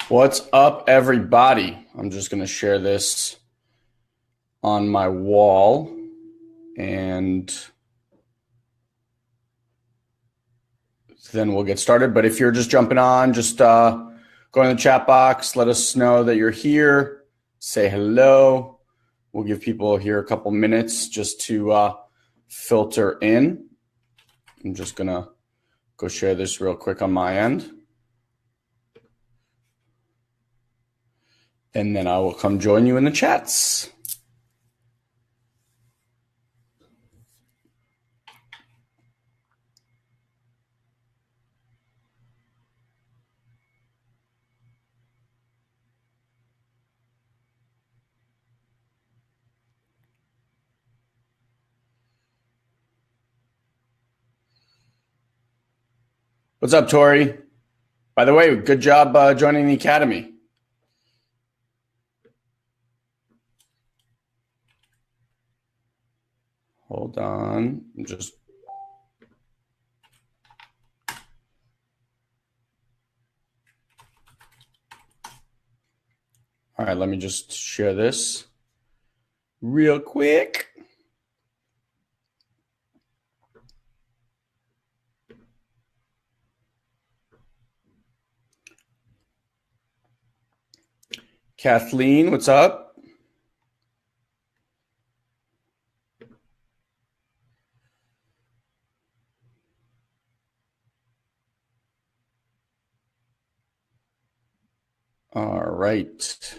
What's up, everybody? I'm just going to share this on my wall and then we'll get started. But if you're just jumping on, just go in the chat box. Let us know that you're here. Say hello. We'll give people here a couple minutes just to filter in. I'm just going to go share this real quick on my end. And then I will come join you in the chats. What's up, Tori? By the way, good job joining the Academy. Hold on. All right, let me just share this real quick. Kathleen, what's up? All right.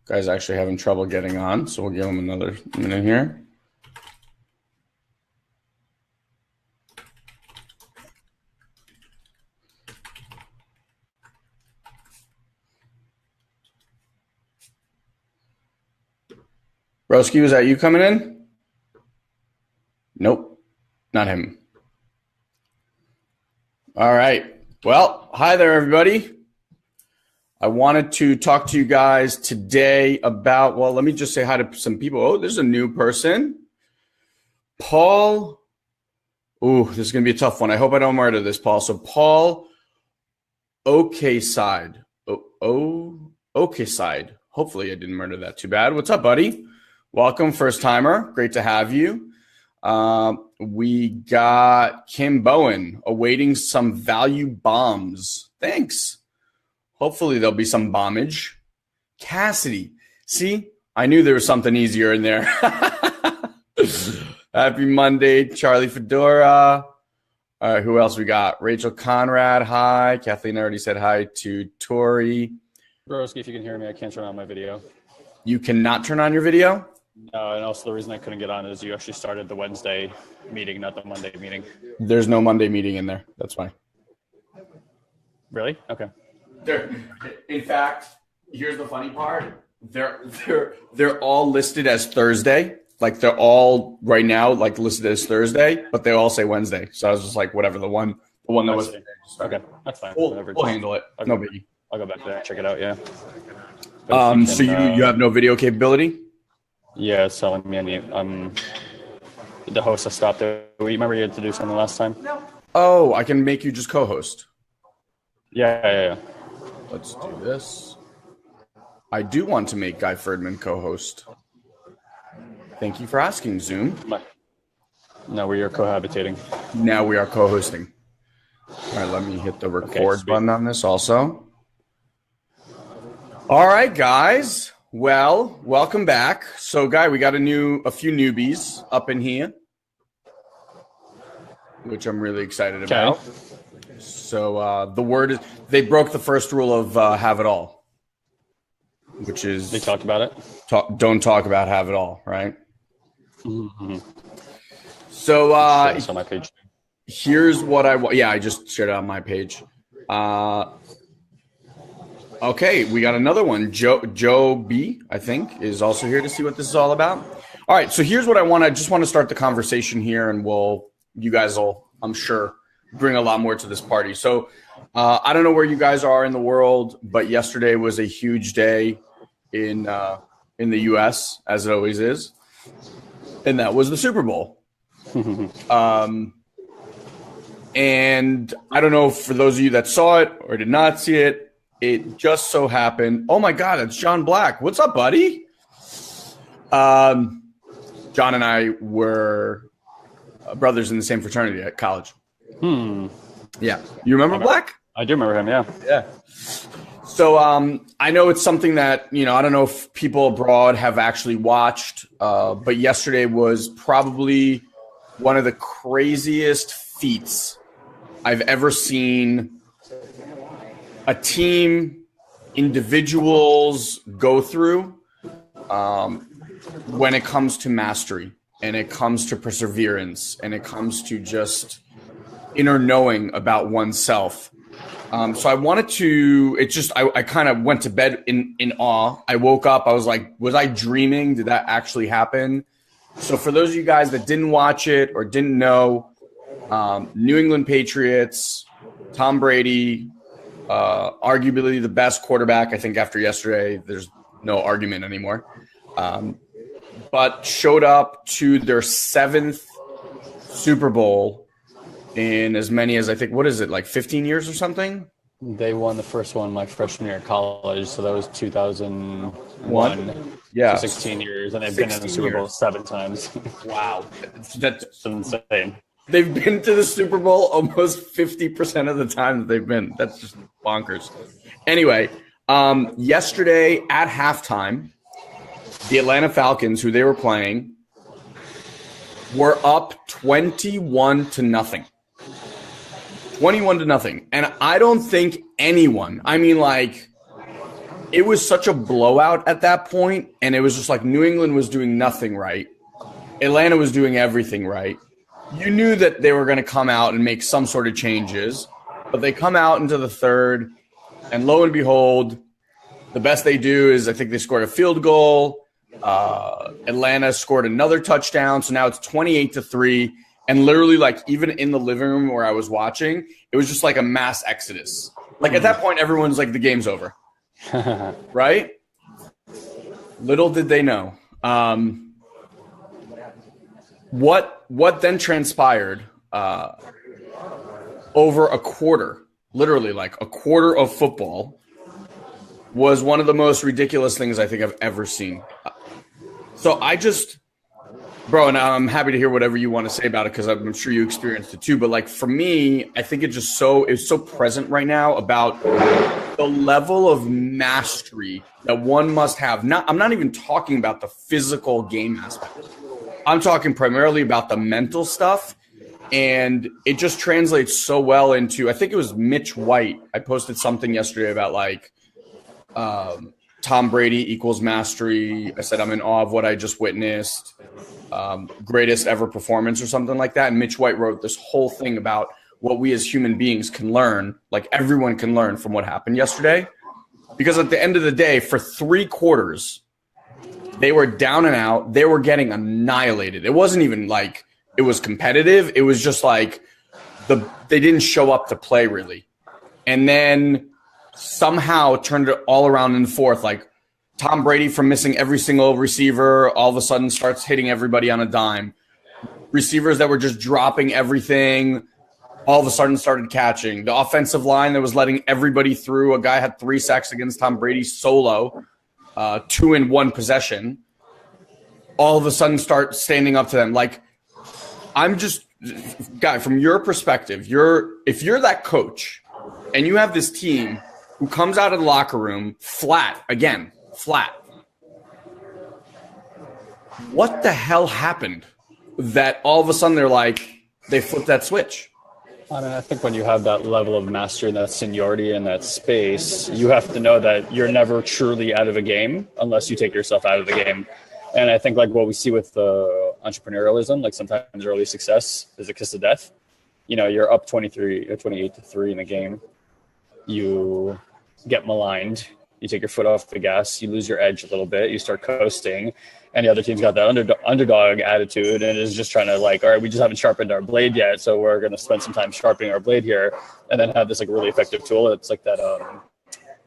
Guy's actually having trouble getting on, so we'll give him another minute here. Broski, was that you coming in? Nope, not him. All right. Well, hi there, everybody. I wanted to talk to you guys today about, well, let me just say hi to some people. Oh, there's a new person. Paul. Ooh, this is going to be a tough one. I hope I don't murder this, Paul. So Paul Okeside. Okeside. Hopefully I didn't murder that too bad. What's up, buddy? Welcome, first timer. Great to have you. We got Kim Bowen awaiting some value bombs. Thanks. Hopefully there'll be some bombage. Cassidy. See, I knew there was something easier in there. Happy Monday, Charlie Fedora. All right, who else we got? Rachel Conrad, hi. Kathleen already said hi to Tori. Broski, if you can hear me, I can't turn on my video. You cannot turn on your video? No, and also the reason I couldn't get on is you actually started the Wednesday meeting, not the Monday meeting. There's no Monday meeting in there. That's fine. Really? Okay. In fact, here's the funny part. They're all listed as Thursday. Like they're all right now like listed as Thursday, but they all say Wednesday. So I was just like, whatever, the one that was. Okay, that's fine. We'll handle it. No biggie. I'll go back to that, check it out. Yeah. So you have no video capability? Yeah, it's telling me the host has stopped it. Remember you had to do something last time? Oh, I can make you just co-host. Yeah. Let's do this. I do want to make Guy Ferdman co-host. Thank you for asking, Zoom. No, we are cohabitating. Now we are co-hosting. All right, let me hit the record button on this also. All right, guys. Well, welcome back. So, Guy, we got a few newbies up in here, which I'm really excited about. So the word is they broke the first rule of have it all, which is they talked about it. Don't talk about have it all, right? Mm-hmm. So it's on my page. Here's what I just shared it on my page. Okay, we got another one. Joe B, I think, is also here to see what this is all about. All right, so here's what I just want to start the conversation here, and you guys will, I'm sure, bring a lot more to this party. So I don't know where you guys are in the world, but yesterday was a huge day in the U.S., as it always is. and that was the Super Bowl. And I don't know, for those of you that saw it or did not see it, it just so happened. Oh my God, it's John Black. What's up, buddy? John and I were brothers in the same fraternity at college. Yeah. You remember Black? I do remember him, yeah. Yeah. So I know it's something that, I don't know if people abroad have actually watched, but yesterday was probably one of the craziest feats I've ever seen a team, individuals go through when it comes to mastery, and it comes to perseverance, and it comes to just inner knowing about oneself. So I wanted to, I kind of went to bed in awe. I woke up, I was like, was I dreaming? Did that actually happen? So for those of you guys that didn't watch it or didn't know, New England Patriots, Tom Brady, arguably the best quarterback, I think after yesterday, there's no argument anymore, but showed up to their 7th Super Bowl in as many as, I think, what is it, like 15 years or something? They won the first one my freshman year of college, so that was 2001. Yeah. So 16 years, and they've been in the Super Bowl 7 times. Wow. That's insane. They've been to the Super Bowl almost 50% of the time that they've been. That's just bonkers. Anyway, yesterday at halftime, the Atlanta Falcons, who they were playing, were up 21-0. 21-0. And I don't think anyone, it was such a blowout at that point, and it was just like New England was doing nothing right. Atlanta was doing everything right. You knew that they were going to come out and make some sort of changes, but they come out into the third, and lo and behold, the best they do is, I think they scored a field goal. Atlanta scored another touchdown, so now it's 28-3. And literally, even in the living room where I was watching, it was just like a mass exodus. At that point, everyone's like, the game's over. Right? Little did they know. What then transpired over a quarter, literally like a quarter of football, was one of the most ridiculous things I think I've ever seen. So bro, and I'm happy to hear whatever you want to say about it, because I'm sure you experienced it too. But for me, I think it's so present right now about the level of mastery that one must have. I'm not even talking about the physical game aspect. I'm talking primarily about the mental stuff. And it just translates so well into, I think it was Mitch White. I posted something yesterday about Tom Brady equals mastery. I said, I'm in awe of what I just witnessed. Greatest ever performance or something like that. And Mitch White wrote this whole thing about what we as human beings can learn, everyone can learn from what happened yesterday. Because at the end of the day, for 3 quarters, they were down and out. They were getting annihilated. It wasn't even it was competitive. It was just they didn't show up to play really. And then somehow turned it all around in the fourth. Tom Brady, from missing every single receiver, all of a sudden starts hitting everybody on a dime. Receivers that were just dropping everything, all of a sudden started catching. The offensive line that was letting everybody through. A guy had 3 sacks against Tom Brady solo, 2 in 1 possession. All of a sudden start standing up to them. Guy, from your perspective, if you're that coach and you have this team who comes out of the locker room flat. What the hell happened that all of a sudden they flipped that switch? I think when you have that level of mastery and that seniority in that space, you have to know that you're never truly out of a game unless you take yourself out of the game. And I think what we see with entrepreneurialism, sometimes early success is a kiss of death. You're up 23 or 28-3 in a game. You get maligned. You take your foot off the gas. You lose your edge a little bit. You start coasting. And the other team's got that underdog attitude and is just trying to all right, we just haven't sharpened our blade yet, so we're going to spend some time sharpening our blade here, and then have this really effective tool. It's that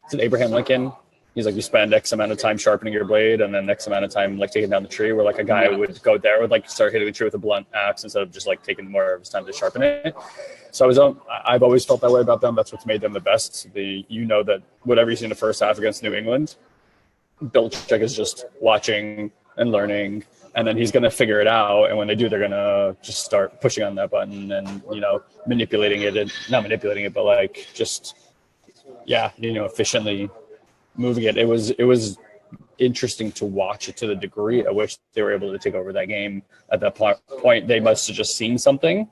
it's an Abraham Lincoln, He's like, you spend X amount of time sharpening your blade and then X amount of time like taking down the tree, where like a guy would go there would like start hitting the tree with a blunt axe instead of just like taking more of his time to sharpen it. So I've always felt that way about them. That's what's made them the best. That whatever you see in the first half against New England, Belichick is just watching and learning, and then he's going to figure it out. And when they do, they're going to just start pushing on that button and, manipulating it, and not manipulating it, but like just, efficiently moving it. It was interesting to watch it to the degree at which they were able to take over that game. At that point, they must have just seen something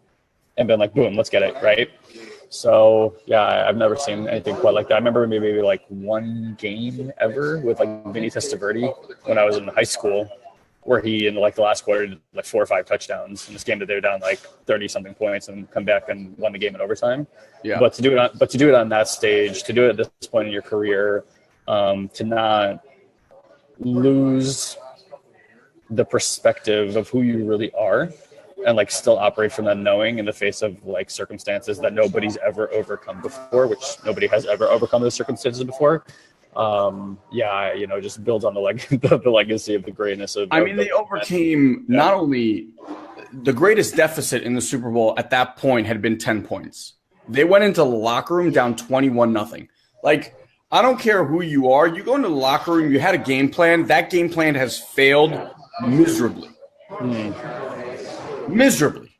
and been like, boom, let's get it, right? So, I've never seen anything quite like that. I remember maybe like one game ever with like Vinny Testaverde when I was in high school, where he in like the last quarter did like 4 or 5 touchdowns in this game that they were down like 30 something points and come back and won the game in overtime. Yeah. But to do it on that stage, to do it at this point in your career, to not lose the perspective of who you really are and like still operate from that knowing in the face of like circumstances that nobody's ever overcome before, which nobody has ever overcome those circumstances before. Just builds on the legacy of the greatness of. They overcame not only the greatest deficit in the Super Bowl at that point had been 10 points. They went into the locker room down 21-0. Like, I don't care who you are. You go into the locker room, you had a game plan. That game plan has failed miserably. Miserably.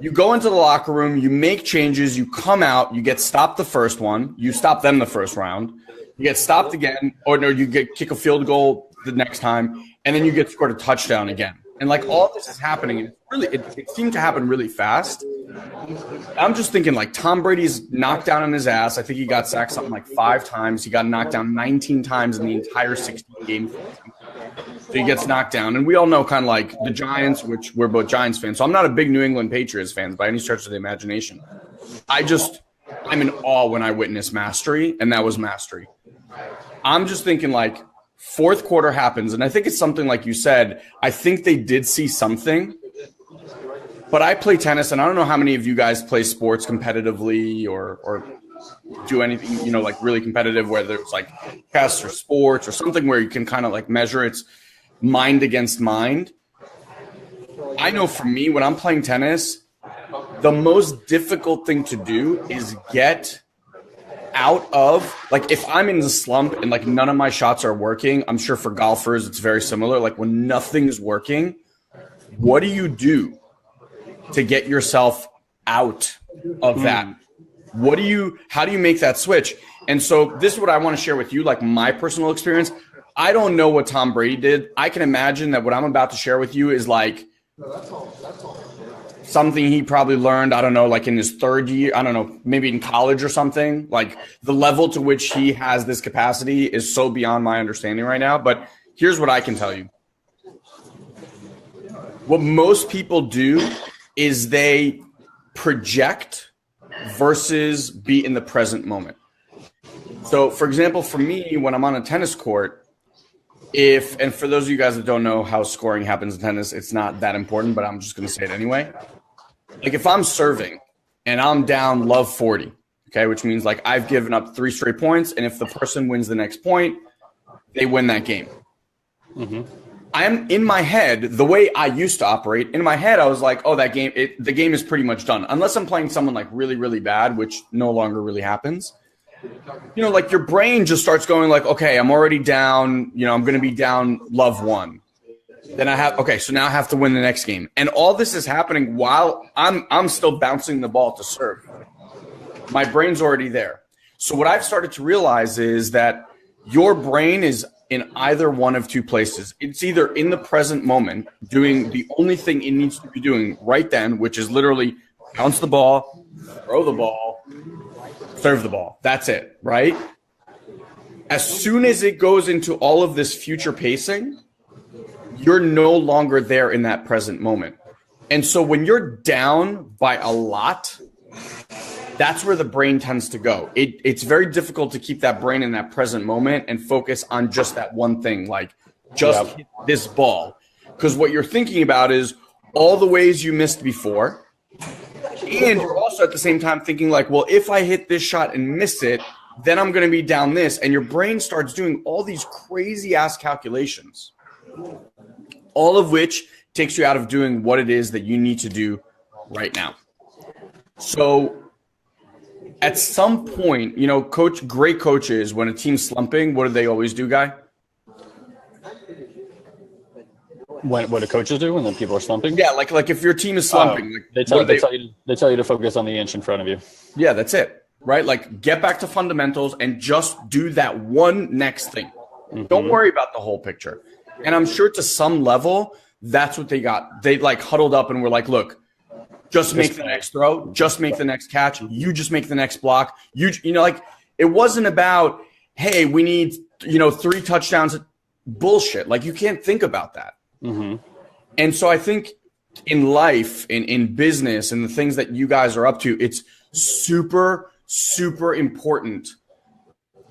You go into the locker room, you make changes, you come out, you get stopped the first one, you stop them the first round, you get stopped again, or no, you get kick a field goal the next time, and then you get scored a touchdown again. And like all this is happening, and it seemed to happen really fast. I'm just thinking like Tom Brady's knocked down on his ass. I think he got sacked something like 5 times. He got knocked down 19 times in the entire 16 games. So he gets knocked down. And we all know kind of like the Giants, which we're both Giants fans. So I'm not a big New England Patriots fan by any stretch of the imagination. I'm in awe when I witness mastery, and that was mastery. I'm just thinking like fourth quarter happens, and I think it's something like you said. I think they did see something. But I play tennis, and I don't know how many of you guys play sports competitively or do anything, like really competitive, whether it's like chess or sports or something where you can kind of like measure it's mind against mind. I know for me, when I'm playing tennis, the most difficult thing to do is get out of, like if I'm in the slump and like none of my shots are working, I'm sure for golfers it's very similar. Like when nothing's working, what do you do to get yourself out of that? How do you make that switch? And so this is what I want to share with you, like my personal experience. I don't know what Tom Brady did. I can imagine that what I'm about to share with you is like something he probably learned, I don't know, like in his third year, I don't know, maybe in college or something. Like the level to which he has this capacity is so beyond my understanding right now. But here's what I can tell you. What most people do is they project versus be in the present moment. So, for example, for me, when I'm on a tennis court, and for those of you guys that don't know how scoring happens in tennis, it's not that important, but I'm just going to say it anyway. Like if I'm serving and I'm down love 40, okay, which means like I've given up 3 straight points, and if the person wins the next point, they win that game. Mm-hmm. I'm in my head, the way I used to operate, in my head, I was like, oh, the game is pretty much done. Unless I'm playing someone like really, really bad, which no longer really happens. Like your brain just starts going like, okay, I'm already down, I'm going to be down love 1. Then so now I have to win the next game. And all this is happening while I'm still bouncing the ball to serve. My brain's already there. So what I've started to realize is that your brain is in either one of 2 places. It's either in the present moment, doing the only thing it needs to be doing right then, which is literally bounce the ball, throw the ball, serve the ball. That's it, right? As soon as it goes into all of this future pacing, you're no longer there in that present moment. And so when you're down by a lot, that's where the brain tends to go. It's very difficult to keep that brain in that present moment and focus on just that one thing, like just hit this ball. Because what you're thinking about is all the ways you missed before. And you're also at the same time thinking like, well, if I hit this shot and miss it, then I'm going to be down this. And your brain starts doing all these crazy ass calculations, all of which takes you out of doing what it is that you need to do right now. So at some point, you know, great coaches, when a team's slumping, what do they always do, Guy? What do coaches do when the people are slumping? Yeah, like if your team is slumping, they tell you to focus on the inch in front of you. Yeah, that's it, right? Like get back to fundamentals and just do that one next thing. Mm-hmm. Don't worry about the whole picture. And I'm sure to some level, that's what they got. They like huddled up and were like, look, just make the next throw, just make the next catch, you just make the next block. You know, like it wasn't about, hey, we need, 3 touchdowns. Bullshit. Like you can't think about that. Mm-hmm. And so I think in life, in business, and the things that you guys are up to, it's super, super important.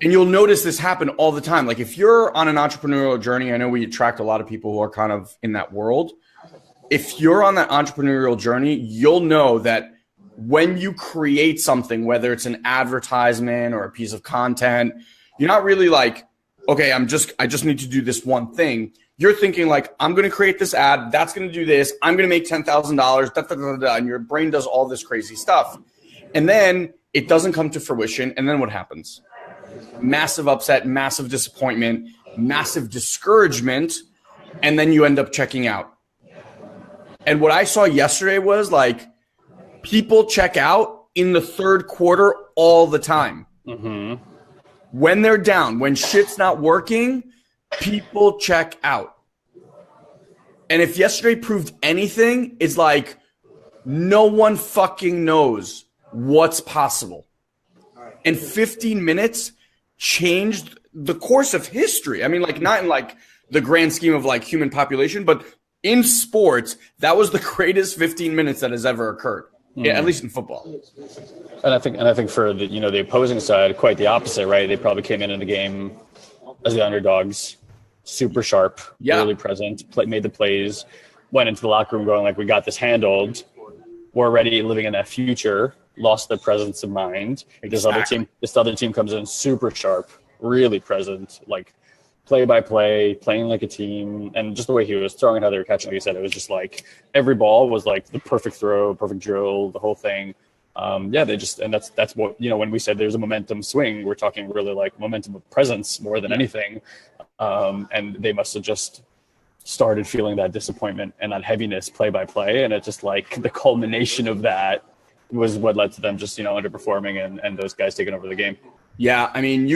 And you'll notice this happen all the time. Like if you're on an entrepreneurial journey, I know we attract a lot of people who are kind of in that world. If you're on that entrepreneurial journey, you'll know that when you create something, whether it's an advertisement or a piece of content, you're not really like, okay, I just need to do this one thing. You're thinking like, I'm going to create this ad. That's going to do this. I'm going to make $10,000. And your brain does all this crazy stuff. And then it doesn't come to fruition. And then what happens? Massive upset, massive disappointment, massive discouragement. And then you end up checking out. And what I saw yesterday was like people check out in the third quarter all the time. Mm-hmm. When they're down, when shit's not working, people check out. And if yesterday proved anything, it's like no one fucking knows what's possible. And 15 minutes changed the course of history. I mean, like not in like the grand scheme of like human population, but in sports, that was the greatest 15 minutes that has ever occurred. Yeah, at least in football. And I think for the opposing side, quite the opposite, right? They probably came into the game as the underdogs, super sharp, really present, made the plays, went into the locker room going like, we got this handled. We're already living in that future, lost their presence of mind. Exactly. This other team comes in super sharp, really present, like play by play, playing like a team, and just the way he was throwing and how they were catching, like you said, it was just like every ball was like the perfect throw, perfect drill, the whole thing. And that's what, when we said there's a momentum swing, we're talking really like momentum of presence more than anything. And they must have just started feeling that disappointment and that heaviness play by play. And it's just like the culmination of that was what led to them just, underperforming and those guys taking over the game. Yeah, I mean,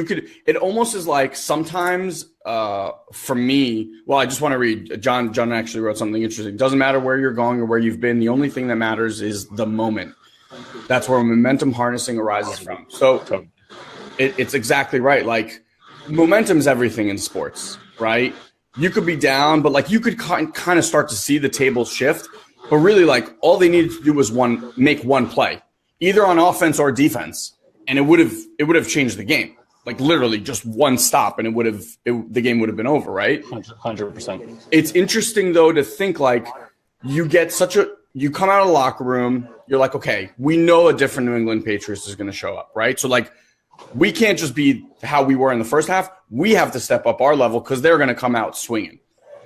it almost is like sometimes for me, well, I just want to read, John actually wrote something interesting. It doesn't matter where you're going or where you've been. The only thing that matters is the moment. That's where momentum harnessing arises from. So it's exactly right. Like momentum is everything in sports, right? You could be down, but like you could kind of start to see the table shift. But really, like all they needed to do was make one play, either on offense or defense. And it would have changed the game. Like literally just one stop and the game would have been over, right? 100%. It's interesting though to think like you come out of the locker room, you're like, okay, we know a different New England Patriots is going to show up, right? So like we can't just be how we were in the first half. We have to step up our level because they're going to come out swinging.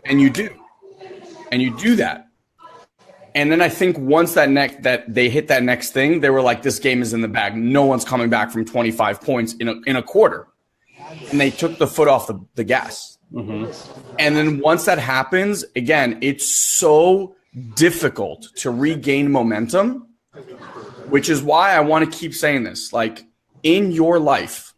And you do. And you do that. And then I think once that they hit that next thing, they were like, this game is in the bag. No one's coming back from 25 points in a quarter. And they took the foot off the gas. Mm-hmm. And then once that happens, again, it's so difficult to regain momentum, which is why I want to keep saying this. Like in your life,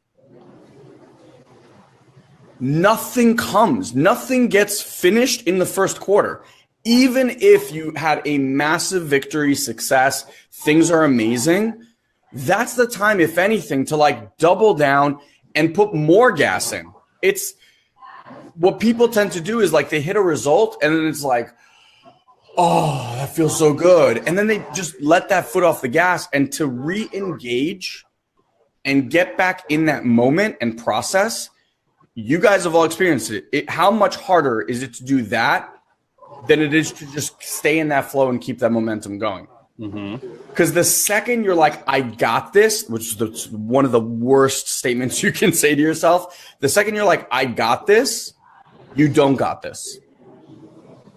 nothing gets finished in the first quarter. Even if you had a massive victory, success, things are amazing, that's the time, if anything, to like double down and put more gas in. It's what people tend to do is like they hit a result and then it's like, oh, that feels so good. And then they just let that foot off the gas, and to re-engage and get back in that moment and process, you guys have all experienced it. How much harder is it to do that than it is to just stay in that flow and keep that momentum going? Because the second you're like, I got this, which is one of the worst statements you can say to yourself, the second you're like, I got this, you don't got this.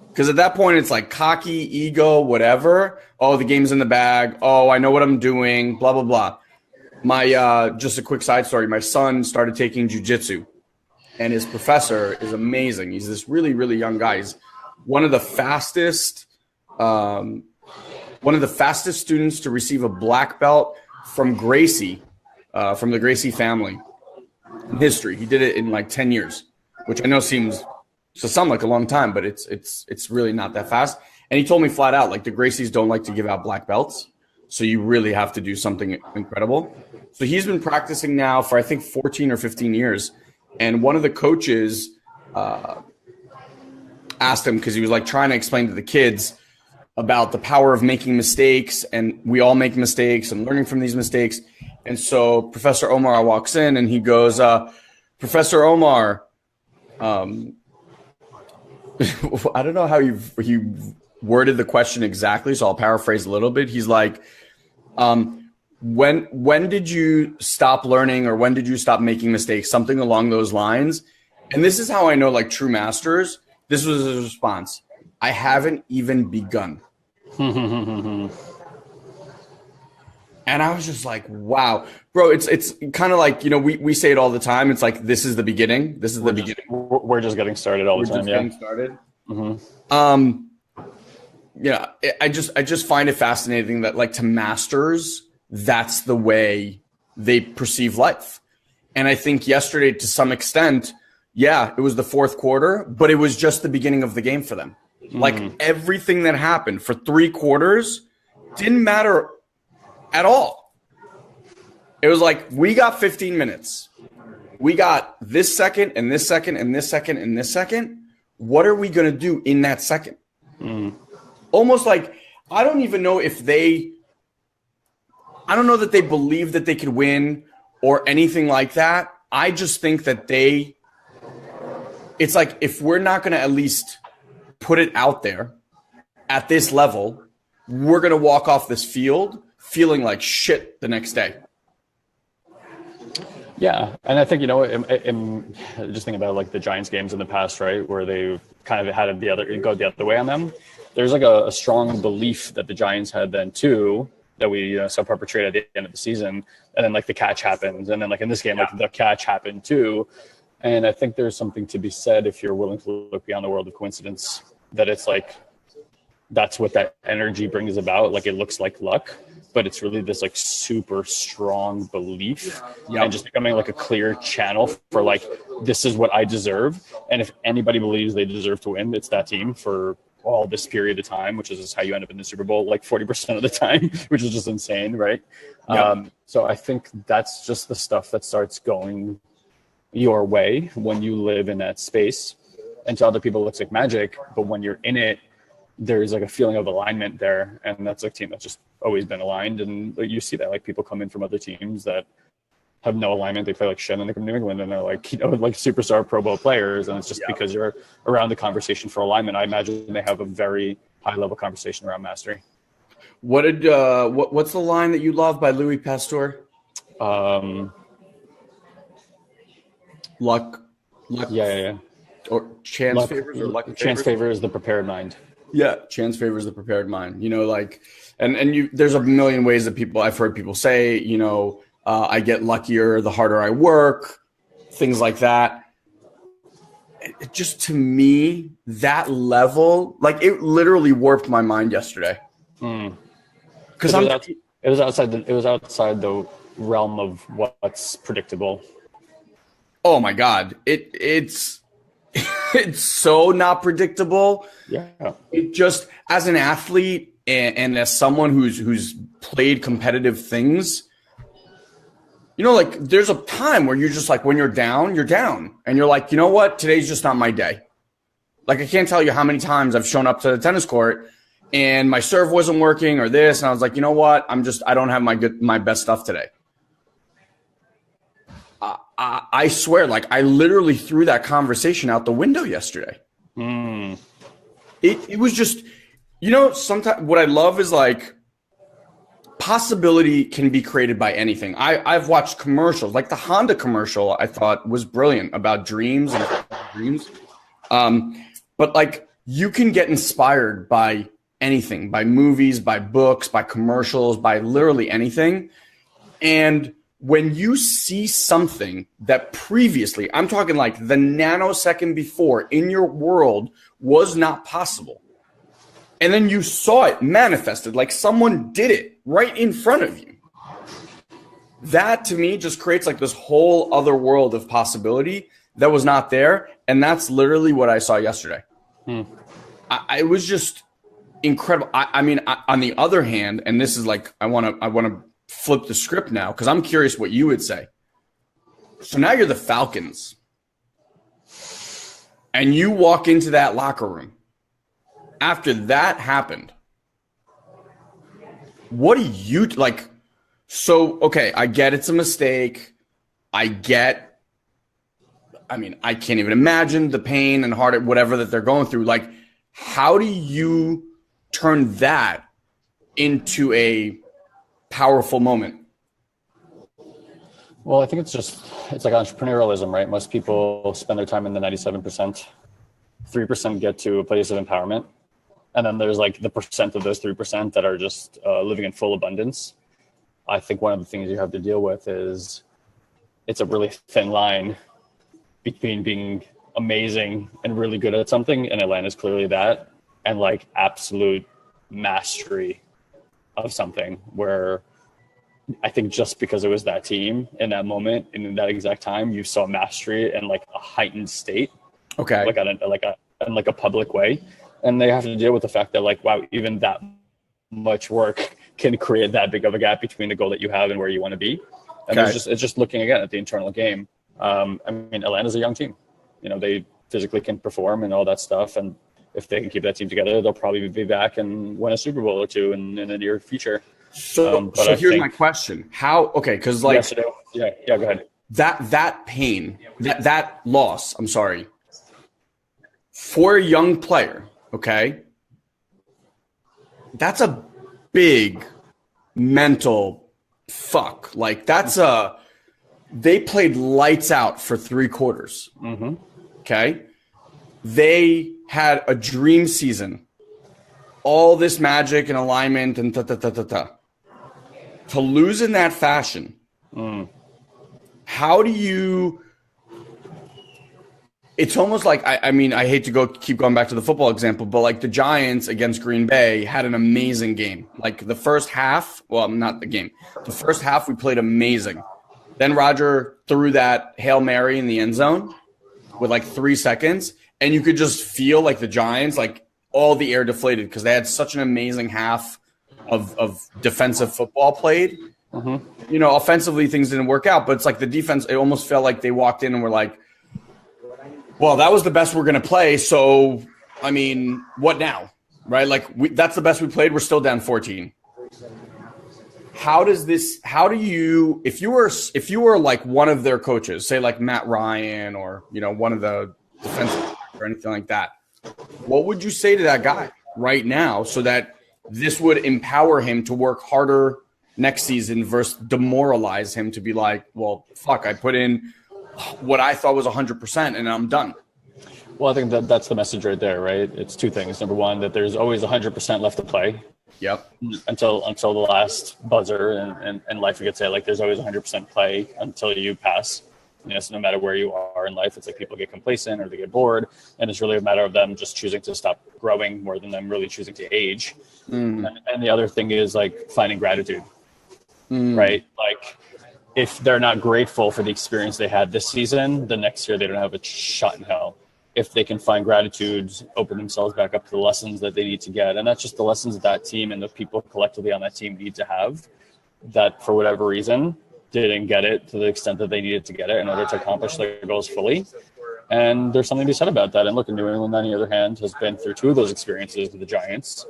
Because at that point, it's like cocky, ego, whatever. Oh, the game's in the bag. Oh, I know what I'm doing, blah, blah, blah. My just a quick side story. My son started taking jujitsu, and his professor is amazing. He's this really, really young guy. He's one of the fastest students to receive a black belt from Gracie, from the Gracie family in history. He did it in like 10 years, which I know seems to sound like a long time, but it's really not that fast. And he told me flat out, like, the Gracies don't like to give out black belts. So you really have to do something incredible. So he's been practicing now for, I think, 14 or 15 years. And one of the coaches asked him, because he was like trying to explain to the kids about the power of making mistakes, and we all make mistakes and learning from these mistakes. And so Professor Omar walks in and he goes, Professor Omar, I don't know how he worded the question exactly, so I'll paraphrase a little bit. He's like, when did you stop learning, or when did you stop making mistakes? Something along those lines. And this is how I know, like, true masters. This was his response. I haven't even begun. And I was just like, wow, bro, it's kind of like, we say it all the time. It's like, this is the beginning. This is the beginning. We're just getting started all the time. Getting started. Yeah, I just find it fascinating that, like, to masters, that's the way they perceive life. And I think yesterday, to some extent, yeah, it was the fourth quarter, but it was just the beginning of the game for them. Like, everything that happened for 3 quarters didn't matter at all. It was like, we got 15 minutes. We got this second and this second and this second and this second. What are we going to do in that second? Almost like, I don't even know if I don't know that they believe that they could win or anything like that. I just think that it's like, if we're not going to at least put it out there at this level, we're going to walk off this field feeling like shit the next day. Yeah, and I think, in just thinking about, like, the Giants games in the past, right, where they've kind of had go the other way on them. There's like a strong belief that the Giants had then too, that we saw perpetrate at the end of the season, and then, like, the catch happens, and then, like, in this game, like, the catch happened too. And I think there's something to be said, if you're willing to look beyond the world of coincidence, that it's like, that's what that energy brings about. Like, it looks like luck, but it's really this, like, super strong belief, and just becoming, like, a clear channel for, like, this is what I deserve. And if anybody believes they deserve to win, it's that team for all this period of time, which is just how you end up in the Super Bowl, like 40% of the time, which is just insane, right? So I think that's just the stuff that starts going your way when you live in that space. And to other people, it looks like magic, but when you're in it, there's, like, a feeling of alignment there, and that's a team that's just always been aligned. And you see that, like, people come in from other teams that have no alignment, they play like shit, and they come to New England and they're like, like superstar Pro Bowl players, and it's just because you're around the conversation for alignment. I imagine they have a very high level conversation around mastery. What's the line that you love by Louis Pasteur? Luck. Yeah. Or chance favors, or luck favors? Chance favors the prepared mind. Yeah, chance favors the prepared mind. Like, and there's a million ways that I've heard people say, I get luckier the harder I work, things like that. It just, to me, that level, like, it literally warped my mind yesterday. Because it was outside the realm of what's predictable. Oh my God, it's so not predictable. Yeah. It just, as an athlete and as someone who's played competitive things, like, there's a time where you're just like, when you're down, and you're like, you know what, today's just not my day. Like, I can't tell you how many times I've shown up to the tennis court and my serve wasn't working or this, and I was like, you know what, I don't have my best stuff today. I swear, like, I literally threw that conversation out the window yesterday. It was just, sometimes what I love is, like, possibility can be created by anything. I've watched commercials, like the Honda commercial I thought was brilliant about dreams and dreams. But like you can get inspired by anything, by movies, by books, by commercials, by literally anything. And when you see something that previously, I'm talking like the nanosecond before in your world was not possible, and then you saw it manifested, like someone did it right in front of you, that to me just creates like this whole other world of possibility that was not there. And that's literally what I saw yesterday. It was just incredible. I mean, on the other hand, and this is like, I want to flip the script now, because I'm curious what you would say. So now you're the Falcons, and you walk into that locker room after that happened. What do you like? So, okay, I get it's a mistake. I can't even imagine the pain and heart, whatever that they're going through. Like, how do you turn that into a powerful moment? Well, I think it's like entrepreneurialism, right? Most people spend their time in the 97%. 3% get to a place of empowerment. And then there's like the percent of those 3% that are just living in full abundance. I think one of the things you have to deal with is it's a really thin line between being amazing and really good at something, and Atlanta's clearly that, and like absolute mastery of something, where I think just because it was that team in that moment, in that exact time, you saw mastery in like a heightened state. Okay. Like a public way. And they have to deal with the fact that like, wow, even that much work can create that big of a gap between the goal that you have and where you want to be. And it's just looking again at the internal game. I mean, Atlanta's a young team. You know, they physically can perform and all that stuff. And if they can keep that team together, they'll probably be back and win a Super Bowl or two in the near future. So here's my question. How, okay, because like, yeah, go ahead. That pain, that loss, I'm sorry, for a young player, okay, that's a big mental fuck. Like they played lights out for 3 quarters. Mm-hmm. Okay. They had a dream season, all this magic and alignment and to lose in that fashion. How do you, it's almost like, I mean, I hate to keep going back to the football example, but like the Giants against Green Bay had an amazing game. Like the first half, well, not the game. The first half we played amazing. Then Roger threw that Hail Mary in the end zone with like 3 seconds. And you could just feel like the Giants, like all the air deflated because they had such an amazing half of defensive football played. Mm-hmm. You know, offensively things didn't work out, but it's like the defense, it almost felt like they walked in and were like, well, that was the best we're going to play. So, I mean, what now? Right? Like that's the best we played. We're still down 14. How do you, if you were like one of their coaches, say like Matt Ryan or, you know, one of the defensive or anything like that, what would you say to that guy right now so that this would empower him to work harder next season versus demoralize him to be like, well, fuck, I put in what I thought was 100% and I'm done? Well, I think that's the message right there, right? It's 2 things. Number one, that there's always 100% left to play. Yep. Until the last buzzer, and in life, you could say like there's always 100% play until you pass. You know, so no matter where you are in life, it's like people get complacent or they get bored, and it's really a matter of them just choosing to stop growing more than them really choosing to age. And the other thing is like finding gratitude, right? Like if they're not grateful for the experience they had this season, the next year they don't have a shot in hell. If they can find gratitude, open themselves back up to the lessons that they need to get. And that's just the lessons that team and the people collectively on that team need to have, that for whatever reason didn't get it to the extent that they needed to get it in order to accomplish their goals fully. And there's something to be said about that. And look, New England, on the other hand, has been through 2 of those experiences with the Giants,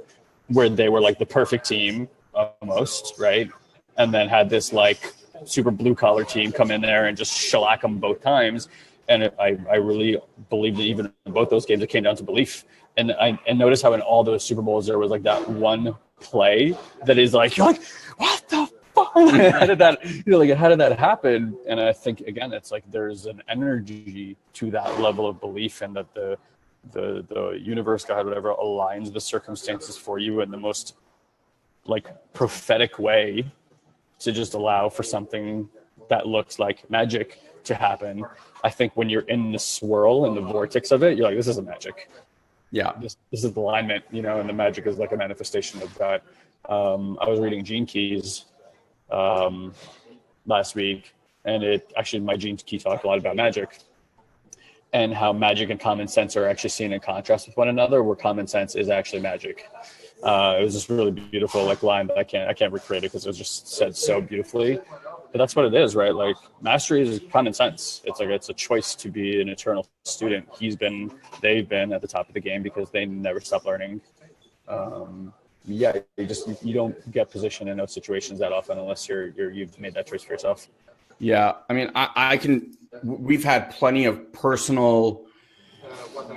where they were like the perfect team almost, right? And then had this like super blue collar team come in there and just shellac them both times. And I really believe that even in both those games, it came down to belief. And notice how in all those Super Bowls, there was like that one play that is like, you're like, what the fuck? How did that, how did that happen? And I think, again, it's like there's an energy to that level of belief, and that the universe, God, whatever, aligns the circumstances for you in the most like prophetic way to just allow for something that looks like magic to happen. I think when you're in the swirl and the vortex of it, you're like, this isn't magic. Yeah. This is the alignment, and the magic is like a manifestation of that. I was reading Gene Keys last week, and my Gene Key talked a lot about magic and how magic and common sense are actually seen in contrast with one another, where common sense is actually magic. It was just really beautiful line that I can't recreate it because it was just said so beautifully. But that's what it is, right? Like, mastery is common sense. It's like, it's a choice to be an eternal student. They've been at the top of the game because they never stop learning. You don't get positioned in those situations that often unless you've made that choice for yourself. Yeah. I mean, we've had plenty of personal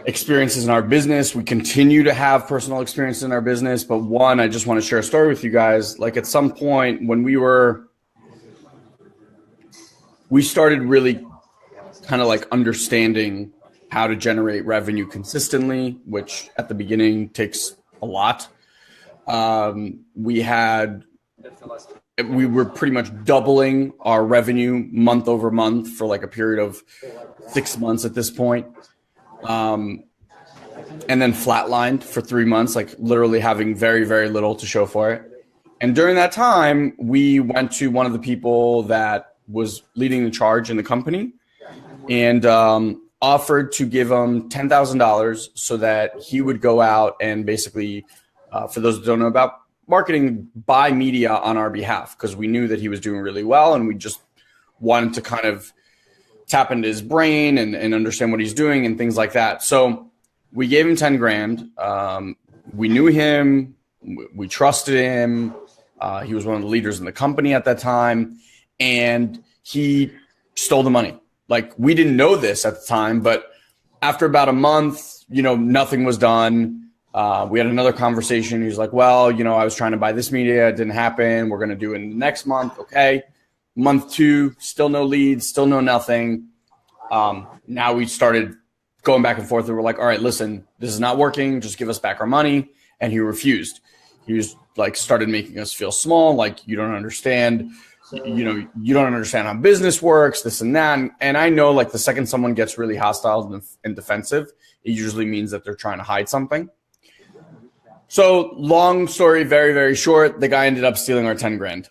experiences in our business. We continue to have personal experiences in our business. But one, I just want to share a story with you guys. Like, at some point when we started really kind of like understanding how to generate revenue consistently, which at the beginning takes a lot. We were pretty much doubling our revenue month over month for like a period of 6 months at this point. And then flatlined for 3 months, like literally having very, very little to show for it. And during that time, we went to one of the people that was leading the charge in the company and offered to give him $10,000 so that he would go out and basically, for those who don't know about marketing, buy media on our behalf, because we knew that he was doing really well and we just wanted to kind of tap into his brain and understand what he's doing and things like that. So we gave him 10 grand. We knew him. We trusted him. He was one of the leaders in the company at that time. And he stole the money. Like, we didn't know this at the time, but after about a month, nothing was done. We had another conversation. He was like, well, I was trying to buy this media. It didn't happen. We're going to do it in the next month. Okay. Month 2, still no leads, still no nothing. Now we started going back and forth, and we're like, all right, listen, this is not working. Just give us back our money. And he refused. He was like, started making us feel small. Like, you don't understand. You don't understand how business works, this and that. And I know, like, the second someone gets really hostile and defensive, it usually means that they're trying to hide something. So long story, very, very short, the guy ended up stealing our 10 grand.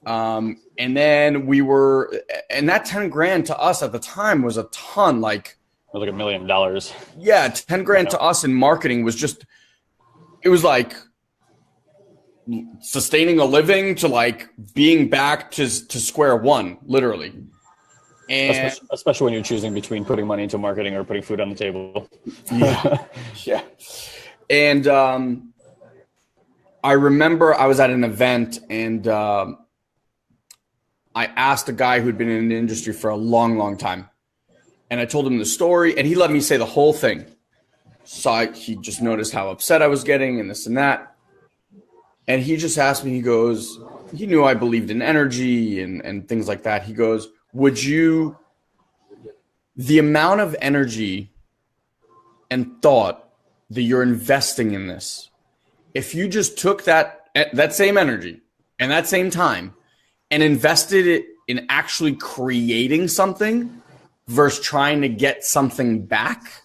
And then and that 10 grand to us at the time was a ton, like $1 million. Yeah. 10 grand to us in marketing was it was like sustaining a living to like being back to square one, literally. And especially when you're choosing between putting money into marketing or putting food on the table. Yeah. Yeah. And I remember I was at an event, and I asked a guy who'd been in the industry for a long, long time. And I told him the story, and he let me say the whole thing. So he just noticed how upset I was getting and this and that. And he just asked me, he knew I believed in energy and things like that. He goes, the amount of energy and thought that you're investing in this, if you just took that same energy and that same time and invested it in actually creating something versus trying to get something back,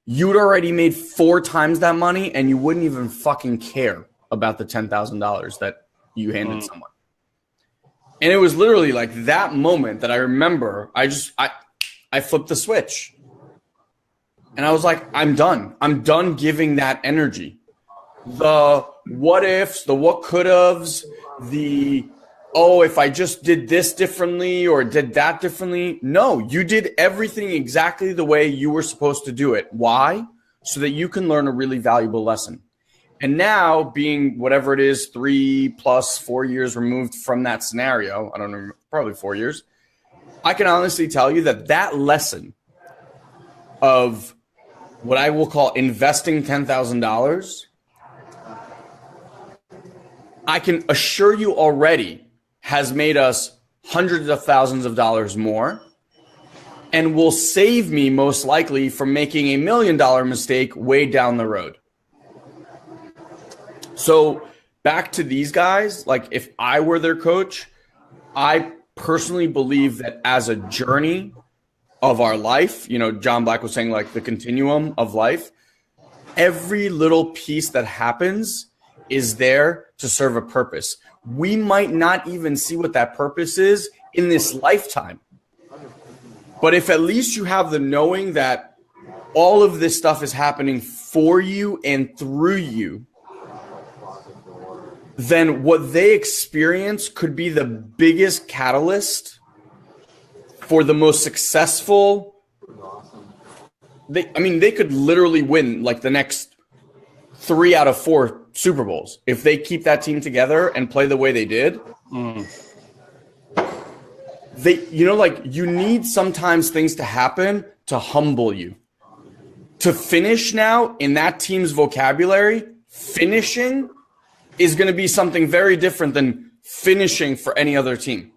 you'd already made 4 times that money and you wouldn't even fucking care about the $10,000 that you handed someone. And it was literally like that moment that I remember, I flipped the switch. And I was like, I'm done. I'm done giving that energy. The what ifs, the what could haves, if I just did this differently or did that differently. No, you did everything exactly the way you were supposed to do it. Why? So that you can learn a really valuable lesson. And now, being whatever it is, 3 plus 4 years removed from that scenario, I don't know, probably 4 years, I can honestly tell you that lesson of what I will call investing $10,000, I can assure you already has made us hundreds of thousands of dollars more and will save me most likely from making $1 million mistake way down the road. So back to these guys, like if I were their coach, I personally believe that as a journey of our life, John Black was saying like the continuum of life, every little piece that happens is there to serve a purpose. We might not even see what that purpose is in this lifetime. But if at least you have the knowing that all of this stuff is happening for you and through you, then what they experience could be the biggest catalyst for the most successful. They could literally win like the next 3 out of 4 Super Bowls if they keep that team together and play the way they did. You need sometimes things to happen to humble you. To finish now in that team's vocabulary, finishing is going to be something very different than finishing for any other team.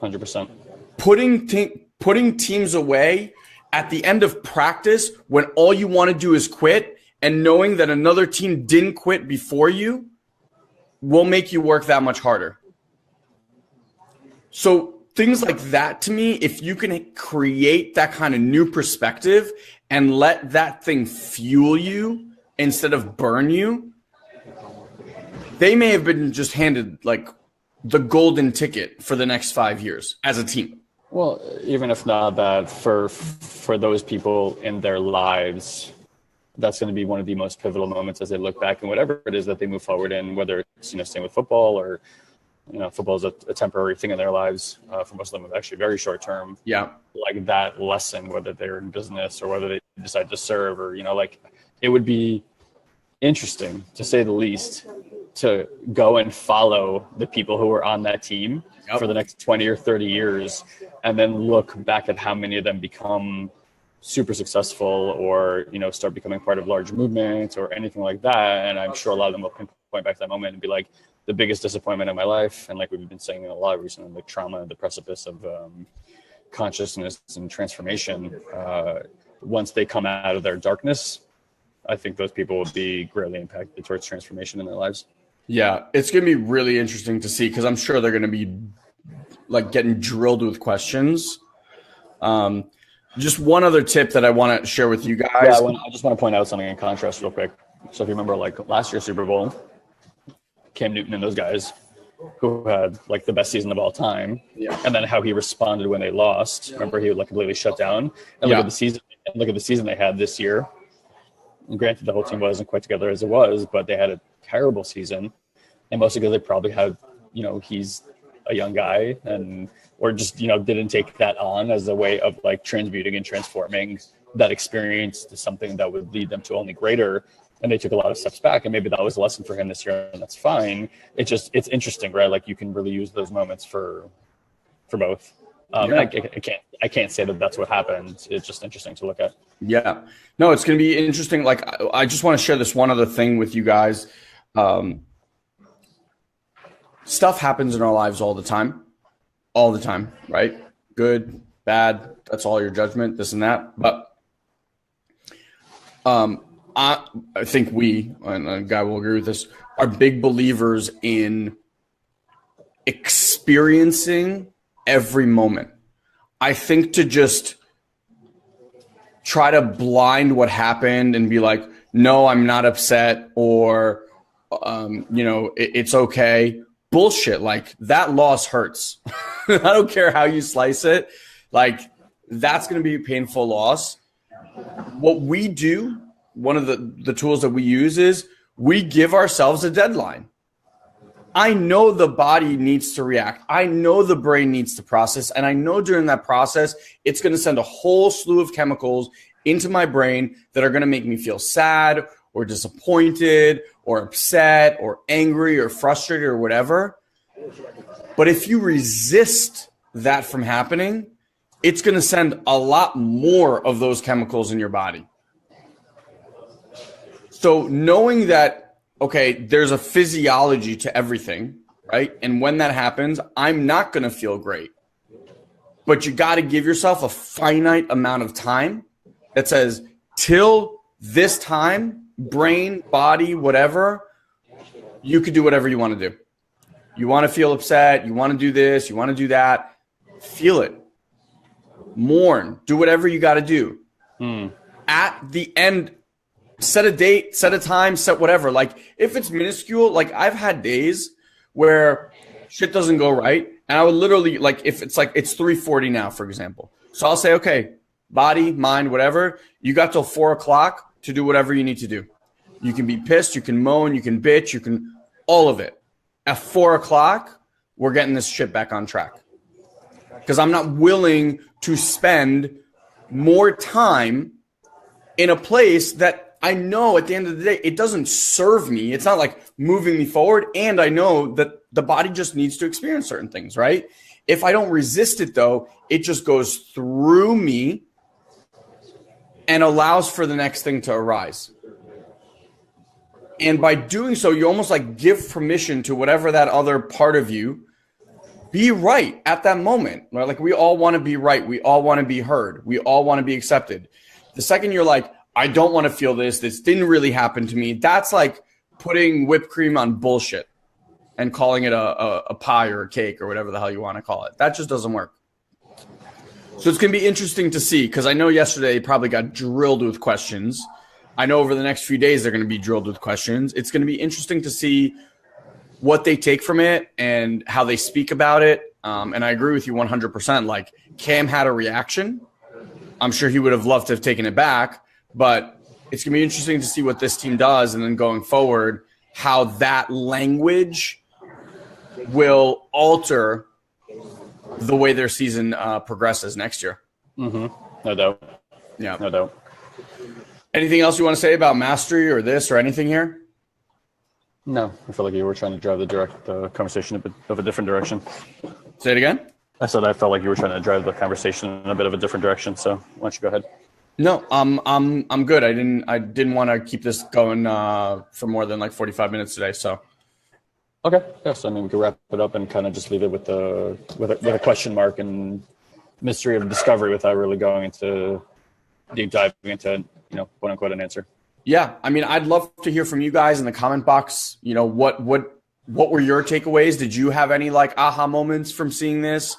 100%. Putting teams away at the end of practice when all you want to do is quit, and knowing that another team didn't quit before you will make you work that much harder. So things like that, to me, if you can create that kind of new perspective and let that thing fuel you instead of burn you, they may have been just handed like the golden ticket for the next 5 years as a team. Well, even if not that, for those people in their lives, that's going to be one of the most pivotal moments as they look back and whatever it is that they move forward in, whether it's, staying with football or, football is a temporary thing in their lives. For most of them, actually very short term. Yeah. Like that lesson, whether they're in business or whether they decide to serve or, it would be interesting, to say the least, to go and follow the people who were on that team for the next 20 or 30 years and then look back at how many of them become super successful or, start becoming part of large movements or anything like that. And I'm sure a lot of them will point back to that moment and be like, the biggest disappointment of my life. And like we've been saying a lot recently, like trauma, the precipice of consciousness and transformation. Once they come out of their darkness, I think those people will be greatly impacted towards transformation in their lives. Yeah, it's going to be really interesting to see because I'm sure they're going to be like getting drilled with questions. Just one other tip that I want to share with you guys. Yeah, I just want to point out something in contrast real quick. So if you remember like last year's Super Bowl, Cam Newton and those guys who had like the best season of all time, and then how he responded when they lost. Remember, he like completely shut down. And look at the season they had this year. And granted, the whole team wasn't quite together as it was, but they had a terrible season, and mostly because they probably had, he's a young guy or just didn't take that on as a way of like transmuting and transforming that experience to something that would lead them to only greater. And they took a lot of steps back, and maybe that was a lesson for him this year, and that's fine. It's interesting, right? Like you can really use those moments for both. I can't say that that's what happened. It's just interesting to look at. Yeah, no, it's going to be interesting. Like I just want to share this one other thing with you guys. Stuff happens in our lives all the time, right? Good, bad. That's all your judgment, this and that. But I think we, and a guy will agree with this, are big believers in experiencing every moment. I think to just try to blind what happened and be like, no, I'm not upset, or, it's okay. Bullshit. Like that loss hurts. I don't care how you slice it. Like that's going to be a painful loss. What we do, one of the tools that we use is we give ourselves a deadline. I know the body needs to react. I know the brain needs to process. And I know during that process, it's going to send a whole slew of chemicals into my brain that are going to make me feel sad or disappointed or upset or angry or frustrated or whatever. But if you resist that from happening, it's going to send a lot more of those chemicals in your body. So knowing that, okay, there's a physiology to everything, right? And when that happens, I'm not going to feel great. But you got to give yourself a finite amount of time that says, till this time, brain, body, whatever, you could do whatever you want to do. You want to feel upset, you want to do this, you want to do that, feel it. Mourn, do whatever you got to do. At the end, set a date, set a time, set whatever. Like if it's minuscule, like I've had days where shit doesn't go right. And I would literally, like, if it's like, it's 3:40 now, for example. So I'll say, okay, body, mind, whatever, you got till 4 o'clock to do whatever you need to do. You can be pissed, you can moan, you can bitch, you can, all of it. At 4 o'clock, we're getting this shit back on track. Because I'm not willing to spend more time in a place that I know at the end of the day, it doesn't serve me. It's not like moving me forward. And I know that the body just needs to experience certain things, right? If I don't resist it, though, it just goes through me and allows for the next thing to arise. And by doing so, you almost like give permission to whatever that other part of you be right at that moment. Right? Like we all want to be right. We all want to be heard. We all want to be accepted. The second you're like, I don't want to feel this. This didn't really happen to me. That's like putting whipped cream on bullshit and calling it a pie or a cake or whatever the hell you want to call it. That just doesn't work. So it's going to be interesting to see, because I know yesterday probably got drilled with questions. I know over the next few days they're going to be drilled with questions. It's going to be interesting to see what they take from it and how they speak about it. And I agree with you 100%. Like Cam had a reaction. I'm sure he would have loved to have taken it back, but it's going to be interesting to see what this team does. And then going forward, how that language will alter the way their season progresses next year. No doubt. Yeah. No doubt. Anything else you want to say about mastery or this or anything here? No, I feel like you were trying to drive the conversation a bit of a different direction. Say it again. I said I felt like you were trying to drive the conversation in a bit of a different direction. So why don't you go ahead? No, I'm good. I didn't want to keep this going for more than like 45 minutes today. So. Okay. Yes. I mean, we could wrap it up and kind of just leave it with a question mark and mystery of discovery without really going into deep diving into, quote unquote, an answer. Yeah. I mean, I'd love to hear from you guys in the comment box. What were your takeaways? Did you have any like aha moments from seeing this?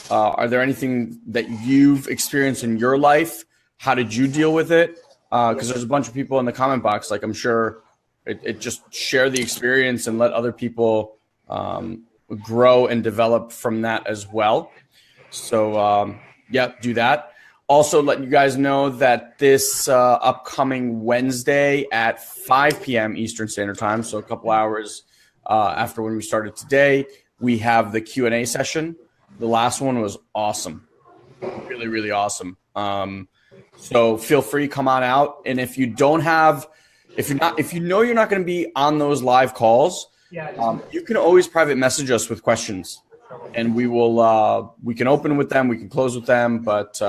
Are there anything that you've experienced in your life? How did you deal with it? Because there's a bunch of people in the comment box. Like I'm sure it just share the experience and let other people grow and develop from that as well. So do that. Also, letting you guys know that this upcoming Wednesday at 5 p.m. Eastern Standard Time, so a couple hours after when we started today, we have the Q&A session. The last one was awesome, really, really awesome. So feel free, come on out. And if you know you're not going to be on those live calls, you can always private message us with questions, and we can open with them, we can close with them, but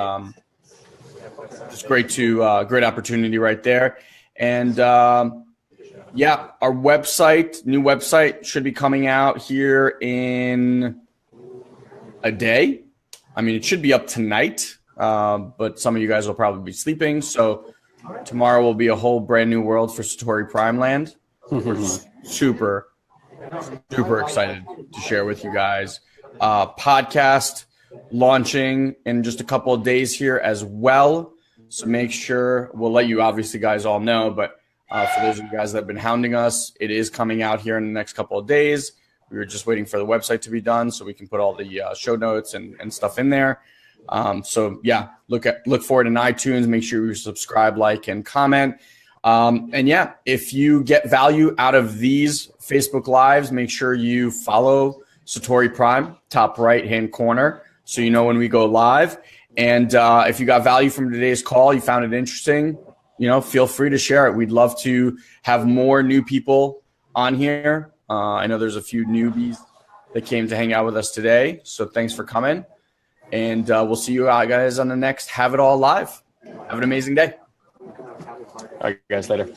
it's great great opportunity right there. And our new website should be coming out here in a day. I mean, it should be up tonight, but some of you guys will probably be sleeping. So tomorrow will be a whole brand new world for SatoriPrime land. We're super, super excited to share with you guys. Podcast launching in just a couple of days here as well. So make sure, we'll let you obviously guys all know, but for those of you guys that have been hounding us, it is coming out here in the next couple of days. We were just waiting for the website to be done so we can put all the show notes and stuff in there. Look forward in iTunes. Make sure you subscribe, like, and comment. If you get value out of these Facebook Lives, make sure you follow SatoriPrime, top right-hand corner, so you know when we go live. And if you got value from today's call, you found it interesting, feel free to share it. We'd love to have more new people on here. I know there's a few newbies that came to hang out with us today, so thanks for coming. And we'll see you guys on the next Have It All Live. Have an amazing day. All right, guys, later.